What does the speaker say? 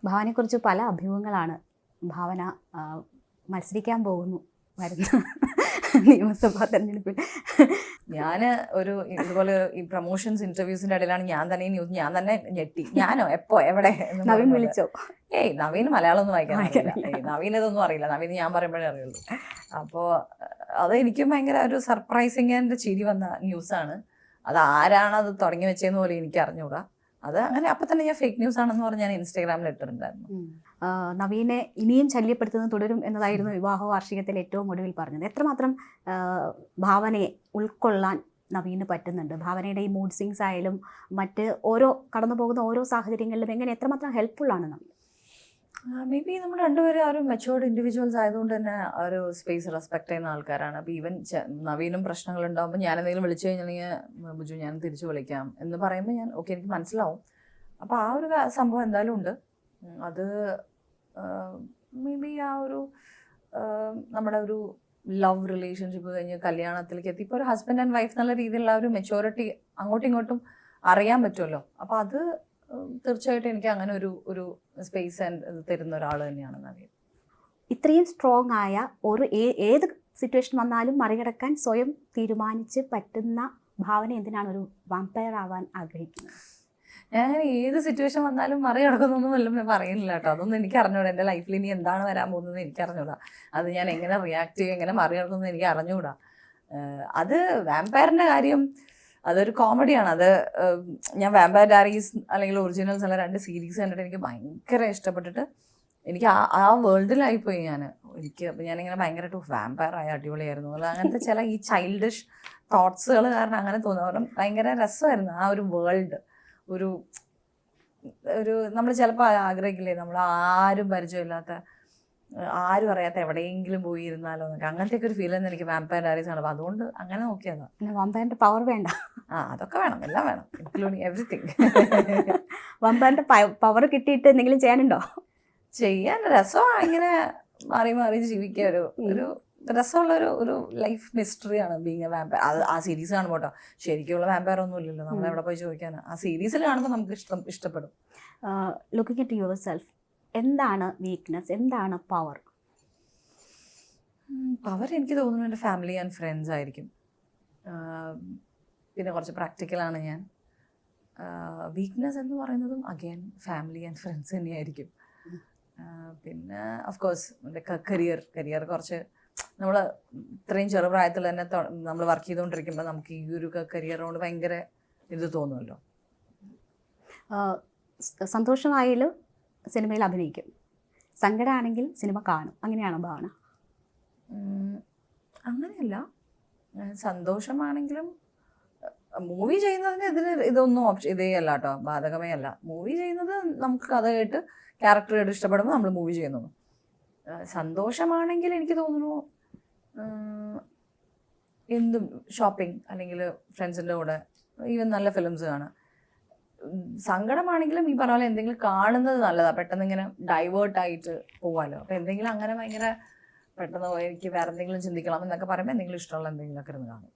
ഭാവനെക്കുറിച്ച് പല അഭ്യൂഹങ്ങളാണ്. ഭാവന മത്സരിക്കാൻ പോകുന്നു വരുന്ന നിയമസഭാ തെരഞ്ഞെടുപ്പിൽ. ഞാൻ ഒരു ഇതുപോലെ ഈ പ്രൊമോഷൻസ് ഇന്റർവ്യൂസിന്റെ ഇടയിലാണ് ഞാൻ തന്നെ ഈ ന്യൂസ് ഞാൻ തന്നെ ഞെട്ടി. ഞാനോ എപ്പോ എവിടെ നവീൻ വിളിച്ചോ? നവീന് മലയാളം ഒന്നും വായിക്കാൻ അറിയില്ല. നവീൻ ഇതൊന്നും അറിയില്ല. നവീന് ഞാൻ പറയുമ്പോഴേ അറിയുള്ളൂ. അപ്പോൾ അത് എനിക്കും ഭയങ്കര ഒരു സർപ്രൈസിങ് ആൻഡ് ചിരി വന്ന ന്യൂസാണ്. അത് ആരാണ് അത് തുടങ്ങി വെച്ചതെന്ന് പോലും എനിക്ക് അറിഞ്ഞുകൂടാ. അത് അങ്ങനെ അപ്പം തന്നെ ഞാൻ ഫേക്ക് ന്യൂസ് ആണെന്ന് പറഞ്ഞ് ഞാൻ ഇൻസ്റ്റാഗ്രാമിൽ ഇട്ടിട്ടുണ്ടായിരുന്നു. നവീനെ ഇനിയും ശല്യപ്പെടുത്തുന്നത് തുടരും എന്നതായിരുന്നു വിവാഹ വാർഷികത്തിൽ ഏറ്റവും ഒടുവിൽ പറഞ്ഞത്. എത്രമാത്രം ഭാവനയെ ഉൾക്കൊള്ളാൻ നവീന് പറ്റുന്നുണ്ട്? ഭാവനയുടെ ഈ മൂഡ് സ്വിങ്സ് ആയാലും മറ്റ് കടന്നു പോകുന്ന ഓരോ സാഹചര്യങ്ങളിലും എങ്ങനെ എത്രമാത്രം ഹെൽപ്ഫുൾ ആണ് നവീൻ? മേ ബി നമ്മൾ രണ്ടുപേരും ഒരു മെച്ചുവേർഡ് ഇൻഡിവിജ്വൽസ് ആയതുകൊണ്ട് തന്നെ ഒരു സ്പേസ് റെസ്പെക്ട് ചെയ്യുന്ന ആൾക്കാരാണ്. അപ്പോൾ ഈവൻ നവീനും പ്രശ്നങ്ങൾ ഉണ്ടാകുമ്പോൾ ഞാൻ എന്തെങ്കിലും വിളിച്ചു കഴിഞ്ഞിട്ടുണ്ടെങ്കിൽ ബുജു ഞാൻ തിരിച്ചു വിളിക്കാം എന്ന് പറയുമ്പോൾ ഞാൻ ഓക്കെ എനിക്ക് മനസ്സിലാവും. അപ്പോൾ ആ ഒരു സംഭവം എന്തായാലും ഉണ്ട്. അത് മേ ബി ആ ഒരു നമ്മുടെ ഒരു ലവ് റിലേഷൻഷിപ്പ് കഴിഞ്ഞ് കല്യാണത്തിലേക്ക് എത്തി ഇപ്പോൾ ഒരു ഹസ്ബൻഡ് ആൻഡ് വൈഫ് എന്നുള്ള രീതിയിലുള്ള ഒരു മെച്യൂരിറ്റി അങ്ങോട്ടും ഇങ്ങോട്ടും അറിയാൻ പറ്റുമല്ലോ. അപ്പോൾ അത് തീർച്ചയായിട്ടും എനിക്ക് അങ്ങനെ ഒരു സ്പേസ് തരുന്ന ഒരാൾ തന്നെയാണ് നവീൻ. ഇത്രയും സ്ട്രോങ് ആയ ഏത് സിറ്റുവേഷൻ വന്നാലും മറികടക്കാൻ സ്വയം തീരുമാനിച്ച് പറ്റുന്ന ഭാവന എന്തിനാണ് ഒരു വാമ്പയർ ആവാൻ ആഗ്രഹിക്കുന്നത്? ഞാൻ ഏത് സിറ്റുവേഷൻ വന്നാലും മറികടക്കുന്നൊന്നും വല്ലതും ഞാൻ പറയുന്നില്ല കേട്ടോ. അതൊന്നും എനിക്ക് അറിഞ്ഞൂടാ. എൻ്റെ ലൈഫിൽ ഇനി എന്താണ് വരാൻ പോകുന്നത് എനിക്ക് അറിഞ്ഞൂടാ. അത് ഞാൻ എങ്ങനെ റിയാക്ട് ചെയ്യും, എങ്ങനെ മറികടക്കുന്നത് എനിക്ക് അറിഞ്ഞുകൂടാ. അത് വാമ്പയറിൻ്റെ കാര്യം അതൊരു കോമഡിയാണ്. അത് ഞാൻ വാമ്പയർ ഡയറീസ് അല്ലെങ്കിൽ ഒറിജിനൽസ് അല്ല 2 സീരീസ് കണ്ടിട്ട് എനിക്ക് ഭയങ്കര ഇഷ്ടപ്പെട്ടിട്ട് എനിക്ക് ആ വേൾഡിലായിപ്പോയി എനിക്ക്. അപ്പം ഞാനിങ്ങനെ ഭയങ്കരമായിട്ട് വാമ്പയർ ആയ അടിപൊളിയായിരുന്നു അങ്ങനത്തെ ചില ഈ ചൈൽഡിഷ് തോട്ട്സുകൾ കാരണം അങ്ങനെ തോന്നുന്നു. കാരണം ഭയങ്കര രസമായിരുന്നു ആ ഒരു വേൾഡ്. ഒരു നമ്മൾ ചിലപ്പോൾ ആഗ്രഹിക്കില്ലേ നമ്മൾ ആരും പരിചയമില്ലാത്ത ആരും അറിയാത്ത എവിടെയെങ്കിലും പോയി ഇരുന്നാലോ എന്നൊക്കെ അങ്ങനത്തെ ഒരു ഫീൽ തന്നെ എനിക്ക് വാമ്പയർ ഡയറീസ് ആണ്. അപ്പോൾ അതുകൊണ്ട് അങ്ങനെ നോക്കിയതാ. വാമ്പയറിന്റെ പവർ വേണ്ട? അതൊക്കെ വേണം, എല്ലാം വേണം, ഇൻക്ലൂഡിങ് എവറിത്തിങ്. വാമ്പയറിന്റെ പവർ കിട്ടിയിട്ട് എന്തെങ്കിലും ചെയ്യാനുണ്ടോ? ചെയ്യാൻ രസമാണ് ഇങ്ങനെ മാറി മാറി ജീവിക്കുക. ഒരു രസമുള്ള ഒരു ലൈഫ് മിസ്റ്ററിയാണ് ബീങ് എ വാമ്പയർ. ആ സീരീസ് കാണുമ്പോൾ കേട്ടോ. ശരിക്കുള്ള വാമ്പയർ ഒന്നും ഇല്ലല്ലോ, നമ്മൾ എവിടെ പോയി ചോദിക്കാനാ. ആ സീരീസിൽ കാണുമ്പോൾ നമുക്ക് ഇഷ്ടപ്പെടും. ലുക്കിംഗ് അറ്റ് യുവർ സെൽഫ്, എന്താണ് വീക്ക്നെസ്, എന്താണ് പവർ? പവർ എനിക്ക് തോന്നുന്നു എൻ്റെ ഫാമിലി ആൻഡ് ഫ്രണ്ട്സ് ആയിരിക്കും. പിന്നെ കുറച്ച് പ്രാക്ടിക്കലാണ് ഞാൻ. വീക്ക്നെസ് എന്ന് പറയുന്നതും അഗെയിൻ ഫാമിലി ആൻഡ് ഫ്രണ്ട്സ് തന്നെയായിരിക്കും. പിന്നെ ഓഫ്കോഴ്സ് എൻ്റെ കരിയർ കുറച്ച് നമ്മൾ ഇത്രയും ചെറുപ്രായത്തിൽ തന്നെ നമ്മൾ വർക്ക് ചെയ്തുകൊണ്ടിരിക്കുമ്പോൾ നമുക്ക് ഈ ഒരു കരിയറോട് ഭയങ്കര ഇത് തോന്നുമല്ലോ. സന്തോഷമായാലും സിനിമയിൽ അഭിനയിക്കും, സങ്കടമാണെങ്കിൽ സിനിമ കാണും, അങ്ങനെയാണോ ഭാവന? അങ്ങനെയല്ല. സന്തോഷമാണെങ്കിലും മൂവി ചെയ്യുന്നതിന് ഇതൊന്നും ഇതേ അല്ല കേട്ടോ, ബാധകമേ അല്ല. മൂവി ചെയ്യുന്നത് നമുക്ക് കഥ കേട്ട് ക്യാരക്ടർ ഇഷ്ടപ്പെടുമ്പോൾ നമ്മൾ മൂവി ചെയ്യുന്നു. സന്തോഷമാണെങ്കിൽ എനിക്ക് തോന്നുന്നു എന്തും ഷോപ്പിംഗ് അല്ലെങ്കിൽ ഫ്രണ്ട്സിൻ്റെ കൂടെ ഈവൻ നല്ല ഫിലിംസ് കാണാം. സങ്കടമാണെങ്കിലും ഈ പറഞ്ഞ പോലെ എന്തെങ്കിലും കാണുന്നത് നല്ലതാണ്. പെട്ടെന്ന് ഇങ്ങനെ ഡൈവേർട്ടായിട്ട് പോകാമല്ലോ. അപ്പോൾ എന്തെങ്കിലും അങ്ങനെ ഭയങ്കര പെട്ടെന്ന് എനിക്ക് വേറെ എന്തെങ്കിലും ചിന്തിക്കണം എന്നൊക്കെ പറയുമ്പോൾ എന്തെങ്കിലും ഇഷ്ടമുള്ള എന്തെങ്കിലുമൊക്കെ ഇരുന്ന് കാണും.